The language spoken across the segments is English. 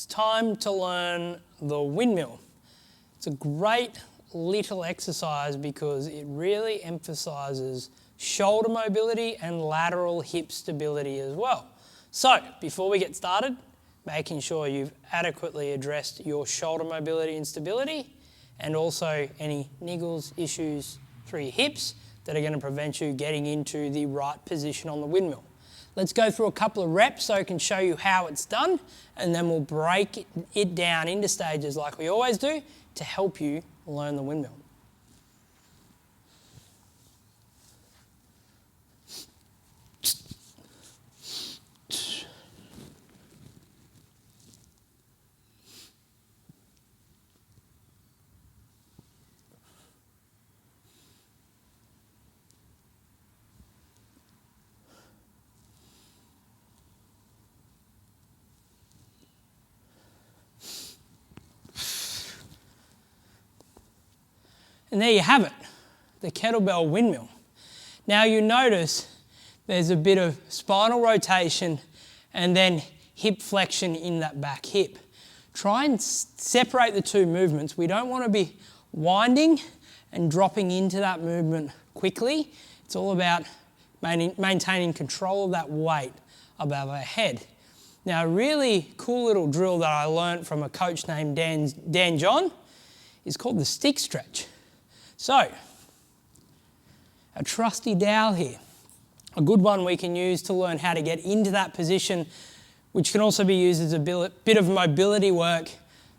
It's time to learn the windmill. It's a great little exercise because it really emphasises shoulder mobility and lateral hip stability as well. So, before we get started, making sure you've adequately addressed your shoulder mobility and stability, and also any niggles, issues through your hips that are going to prevent you getting into the right position on the windmill. Let's go through a couple of reps so I can show you how it's done, and then we'll break it down into stages like we always do to help you learn the windmill. And there you have it, the kettlebell windmill. Now you notice there's a bit of spinal rotation and then hip flexion in that back hip. Try and separate the two movements. We don't want to be winding and dropping into that movement quickly. It's all about maintaining control of that weight above our head. Now a really cool little drill that I learned from a coach named Dan John is called the stick stretch. So, a trusty dowel here, a good one we can use to learn how to get into that position, which can also be used as a bit of mobility work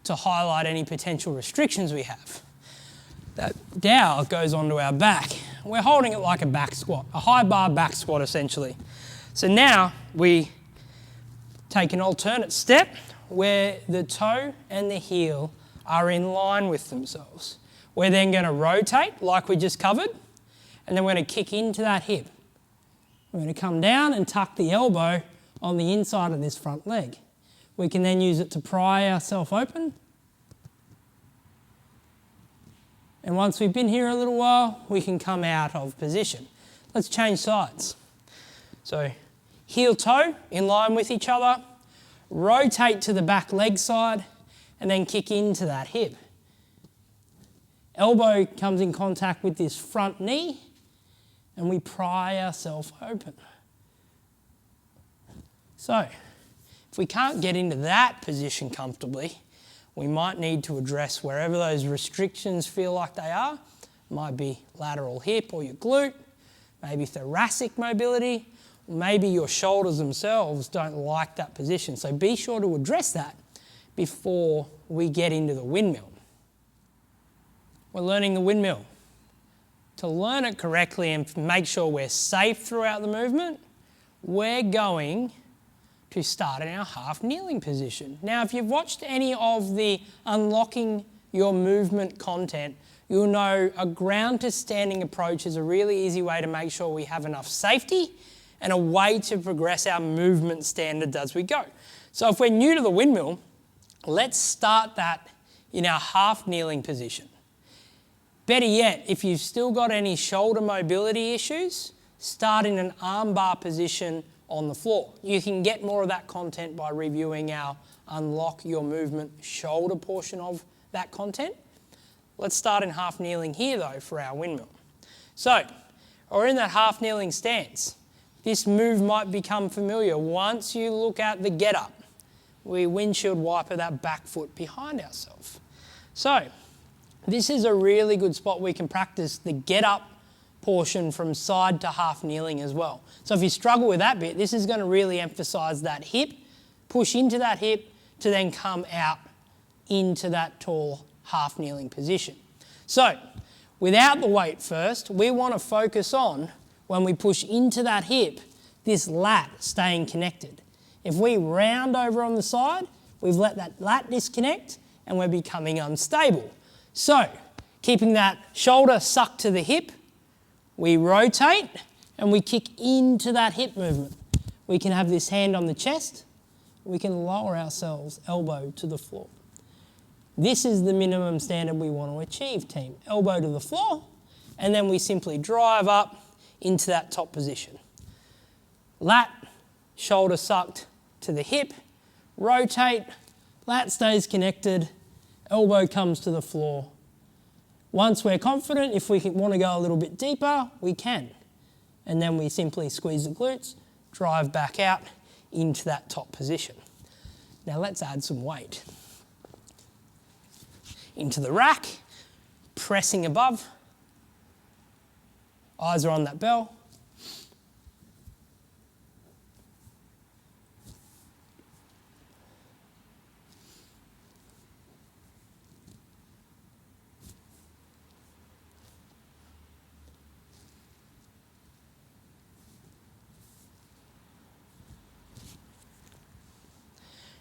to highlight any potential restrictions we have. That dowel goes onto our back. We're holding it like a back squat, a high bar back squat essentially. So now we take an alternate step where the toe and the heel are in line with themselves. We're then going to rotate like we just covered, and then we're going to kick into that hip. We're going to come down and tuck the elbow on the inside of this front leg. We can then use it to pry ourselves open. And once we've been here a little while, we can come out of position. Let's change sides. So heel toe in line with each other, rotate to the back leg side, and then kick into that hip. Elbow comes in contact with this front knee and we pry ourselves open. So, if we can't get into that position comfortably, we might need to address wherever those restrictions feel like they are. It might be lateral hip or your glute, maybe thoracic mobility, or maybe your shoulders themselves don't like that position. So be sure to address that before we get into the windmill. We're learning the windmill. To learn it correctly and make sure we're safe throughout the movement, we're going to start in our half kneeling position. Now, if you've watched any of the Unlocking Your Movement content, you'll know a ground to standing approach is a really easy way to make sure we have enough safety and a way to progress our movement standards as we go. So if we're new to the windmill, let's start that in our half kneeling position. Better yet, if you've still got any shoulder mobility issues, start in an arm bar position on the floor. You can get more of that content by reviewing our Unlock Your Movement shoulder portion of that content. Let's start in half kneeling here though for our windmill. So, we're in that half kneeling stance. This move might become familiar once you look at the get up. We windshield wiper that back foot behind ourselves. So, this is a really good spot we can practice the get up portion from side to half kneeling as well. So if you struggle with that bit, this is going to really emphasize that hip, push into that hip to then come out into that tall half kneeling position. So without the weight first, we want to focus on when we push into that hip, this lat staying connected. If we round over on the side, we've let that lat disconnect and we're becoming unstable. So, keeping that shoulder sucked to the hip, we rotate and we kick into that hip movement. We can have this hand on the chest, we can lower ourselves elbow to the floor. This is the minimum standard we want to achieve, team. Elbow to the floor, and then we simply drive up into that top position. Lat, shoulder sucked to the hip, rotate, lat stays connected, elbow comes to the floor. Once we're confident, if we want to go a little bit deeper, we can. And then we simply squeeze the glutes, drive back out into that top position. Now let's add some weight. Into the rack, pressing above. Eyes are on that bell.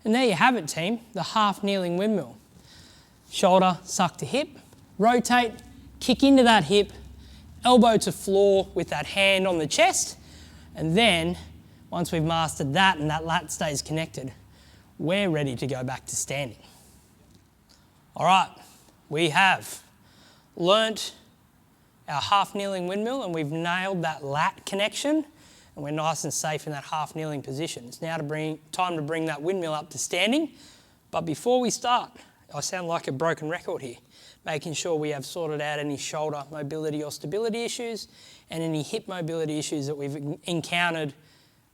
And there you have it, team, the half kneeling windmill. Shoulder, suck to hip, rotate, kick into that hip, elbow to floor with that hand on the chest, and then once we've mastered that and that lat stays connected, we're ready to go back to standing. All right, we have learnt our half kneeling windmill and we've nailed that lat connection and we're nice and safe in that half kneeling position. It's now time to bring that windmill up to standing, but before we start, I sound like a broken record here, making sure we have sorted out any shoulder mobility or stability issues and any hip mobility issues that we've encountered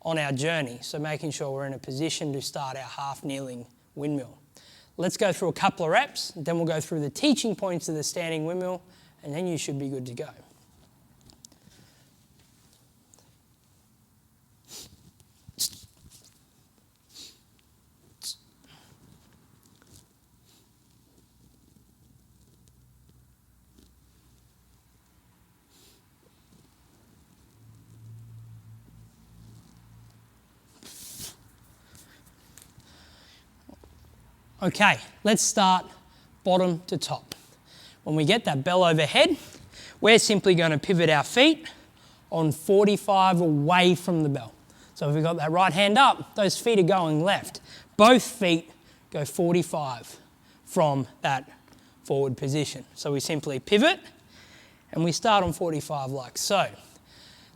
on our journey. So making sure we're in a position to start our half kneeling windmill. Let's go through a couple of reps, then we'll go through the teaching points of the standing windmill, and then you should be good to go. Okay, let's start bottom to top. When we get that bell overhead, we're simply going to pivot our feet on 45 away from the bell. So if we've got that right hand up, those feet are going left. Both feet go 45 from that forward position. So we simply pivot and we start on 45 like so.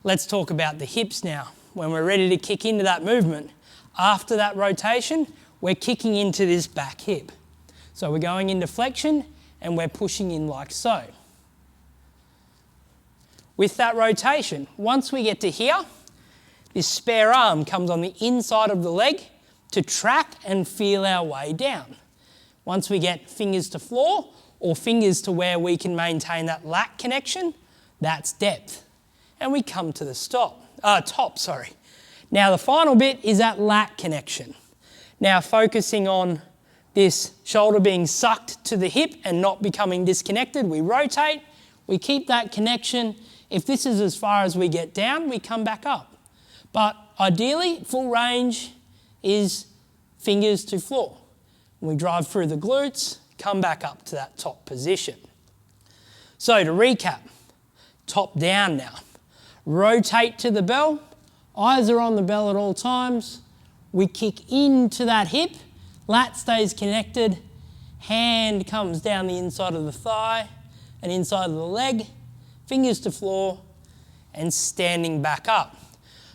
Let's talk about the hips now. When we're ready to kick into that movement, after that rotation, we're kicking into this back hip. So we're going into flexion and we're pushing in like so. With that rotation, once we get to here, this spare arm comes on the inside of the leg to track and feel our way down. Once we get fingers to floor or fingers to where we can maintain that lat connection, that's depth. And we come to the top. Now the final bit is that lat connection. Now focusing on this shoulder being sucked to the hip and not becoming disconnected, we rotate, we keep that connection. If this is as far as we get down, we come back up. But ideally, full range is fingers to floor. We drive through the glutes, come back up to that top position. So to recap, top down now. Rotate to the bell, eyes are on the bell at all times. We kick into that hip, lat stays connected, hand comes down the inside of the thigh and inside of the leg, fingers to floor, and standing back up.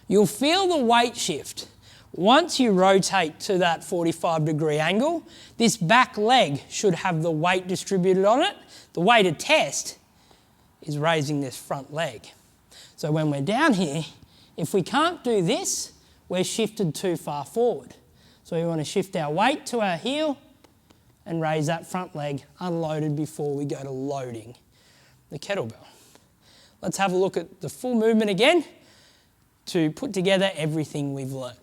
You'll feel the weight shift. Once you rotate to that 45-degree angle, this back leg should have the weight distributed on it. The way to test is raising this front leg. So when we're down here, if we can't do this, we're shifted too far forward. So we want to shift our weight to our heel and raise that front leg unloaded before we go to loading the kettlebell. Let's have a look at the full movement again to put together everything we've learned.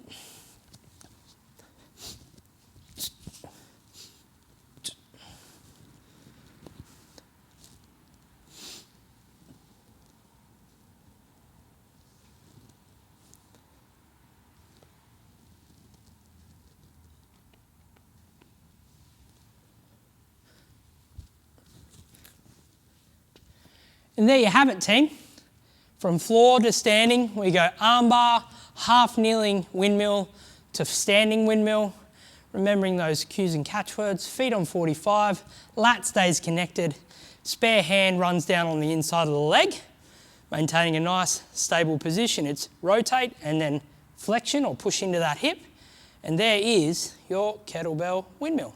And there you have it, team. From floor to standing, we go armbar, half kneeling windmill to standing windmill. Remembering those cues and catchwords, feet on 45, lat stays connected, spare hand runs down on the inside of the leg, maintaining a nice stable position. It's rotate and then flexion or push into that hip, And there is your kettlebell windmill.